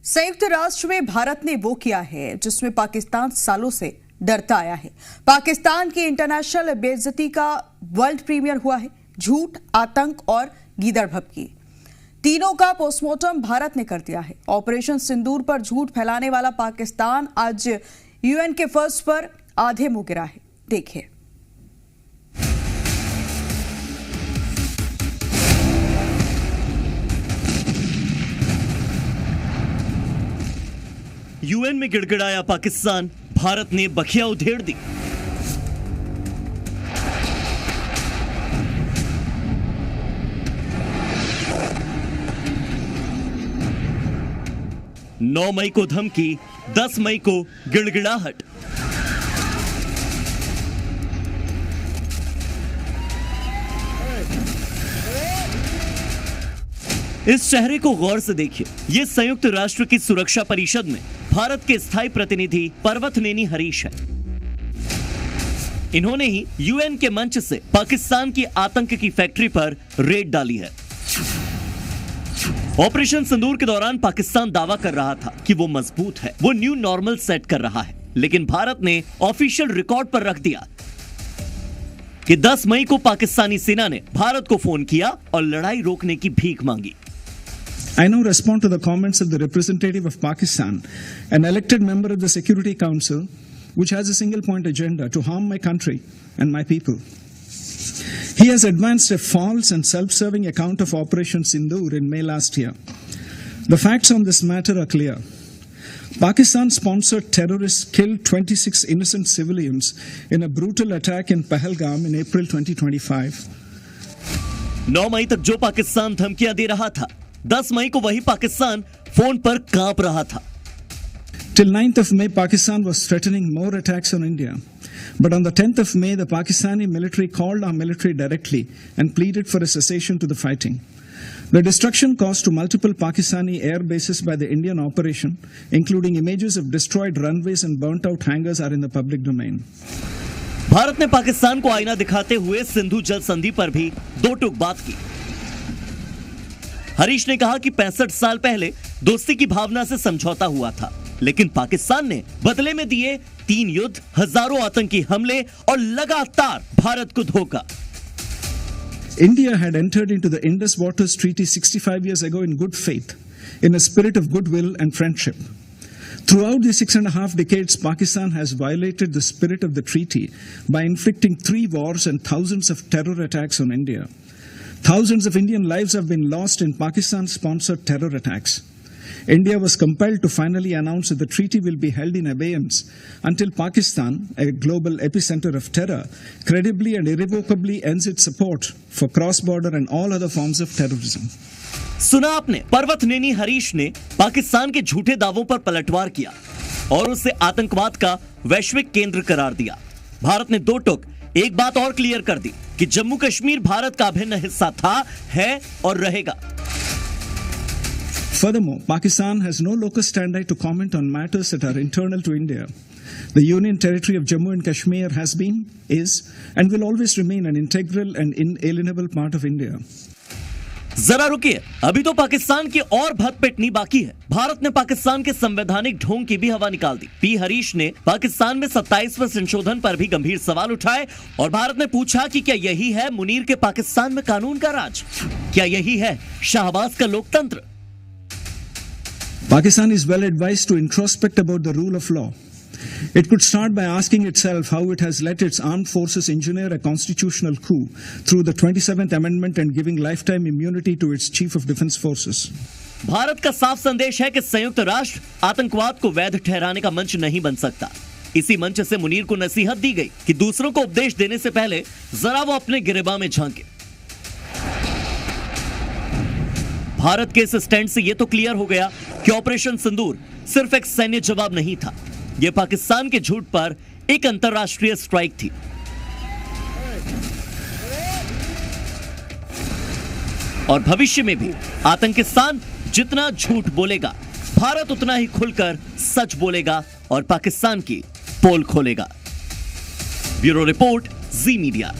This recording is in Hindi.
संयुक्त राष्ट्र में भारत ने वो किया है जिसमें पाकिस्तान सालों से डरता आया है। पाकिस्तान की इंटरनेशनल बेइज्जती का वर्ल्ड प्रीमियर हुआ है। झूठ, आतंक और गीदड़ भभकी तीनों का पोस्टमार्टम भारत ने कर दिया है। ऑपरेशन सिंदूर पर झूठ फैलाने वाला पाकिस्तान आज यूएन के फर्श पर आधे मुंह गिरा है। देखिए। यूएन में गिड़गिड़ाया पाकिस्तान, भारत ने बखिया उधेड़ दी। नौ मई को धमकी, 10 मई को गिड़गिड़ाहट। इस चेहरे को गौर से देखिए। ये संयुक्त राष्ट्र की सुरक्षा परिषद में भारत के स्थायी प्रतिनिधि पर्वतनेनी हरीश है। इन्होंने ही यूएन के मंच से पाकिस्तान की आतंक की फैक्ट्री पर रेड डाली है। ऑपरेशन सिंदूर के दौरान पाकिस्तान दावा कर रहा था कि वो मजबूत है, वो न्यू नॉर्मल सेट कर रहा है, लेकिन भारत ने ऑफिशियल रिकॉर्ड पर रख दिया कि 10 मई को पाकिस्तानी सेना ने भारत को फोन किया और लड़ाई रोकने की भीख मांगी। I now respond to the comments of the representative of Pakistan, an elected member of the Security Council, which has a single point agenda to harm my country and my people. He has advanced a false and self-serving account of Operation Sindoor in May last year. The facts on this matter are clear. Pakistan-sponsored terrorists killed 26 innocent civilians in a brutal attack in Pahalgam in April 2025. 9 मई तक जो पाकिस्तान धमकियां दे रहा था, 10 मई को वही पाकिस्तान फोन पर कांप रहा था। Till 9th of May, Pakistan was threatening more attacks on India. But on the 10th of May, the Pakistani military called our military directly and pleaded for a cessation to the fighting. The destruction caused to multiple Pakistani air bases by the Indian operation, including images of destroyed runways and burnt-out hangars, are in the public domain. Bharat ने पाकिस्तान को आईना दिखाते हुए सिंधु जल संधि पर भी दो टूक बात की। हरीश ने कहा कि 65 साल पहले दोस्ती की भावना से समझौता हुआ था, लेकिन पाकिस्तान ने बदले में दिए 3 युद्ध, हजारों आतंकी हमले और लगातार भारत को धोखा। India had entered into the Indus Waters Treaty 65 years ago in good faith, in a spirit of goodwill and friendship. Throughout the 6.5 decades, Pakistan has violated the spirit of the treaty by inflicting 3 wars and thousands of terror attacks on India. Thousands of Indian lives have been lost in Pakistan-sponsored terror attacks. India was compelled to finally announce that the treaty will be held in abeyance until Pakistan, a global epicenter of terror, credibly and irrevocably ends its support for cross-border and all other forms of terrorism. सुना आपने, पर्वतनेनी हरीश ने पाकिस्तान के झूठे दावों पर पलटवार किया और उसे आतंकवाद का वैश्विक केंद्र करार दिया। भारत ने दो टूक एक बात और क्लियर कर दी कि जम्मू कश्मीर भारत का अभिन्न हिस्सा था, है और रहेगा। Furthermore, Pakistan has no locus standi to comment on matters that are internal to India. The Union Territory of Jammu and Kashmir has been, is, and will always remain an integral and inalienable part of India. जरा रुकिए, अभी तो पाकिस्तान की और भद पिटनी बाकी है। भारत ने पाकिस्तान के संवैधानिक ढोंग की भी हवा निकाल दी। पी हरीश ने पाकिस्तान में 27वें संशोधन पर भी गंभीर सवाल उठाए और भारत ने पूछा कि क्या यही है मुनीर के पाकिस्तान में कानून का राज? क्या यही है शाहबाज का लोकतंत्र? Pakistan is well advised to introspect about the rule of law. It could start by asking itself how it has let its armed forces engineer a constitutional coup through the 27th Amendment and giving lifetime immunity to its Chief of Defence Forces. Bharat का साफ संदेश है कि संयुक्त राष्ट्र आतंकवाद को वैध ठहराने का मंच नहीं बन सकता। इसी मंच से मुनीर को नसीहत दी गई कि दूसरों को उपदेश देने से पहले जरा वो अपने गिरेबान में झांके। भारत के इस स्टैंड से यह तो क्लियर हो गया कि ऑपरेशन सिंदूर सिर्फ एक सैन्य जवाब नहीं था, यह पाकिस्तान के झूठ पर एक अंतरराष्ट्रीय स्ट्राइक थी। और भविष्य में भी आतंकिस्तान जितना झूठ बोलेगा, भारत उतना ही खुलकर सच बोलेगा और पाकिस्तान की पोल खोलेगा। ब्यूरो रिपोर्ट, जी मीडिया।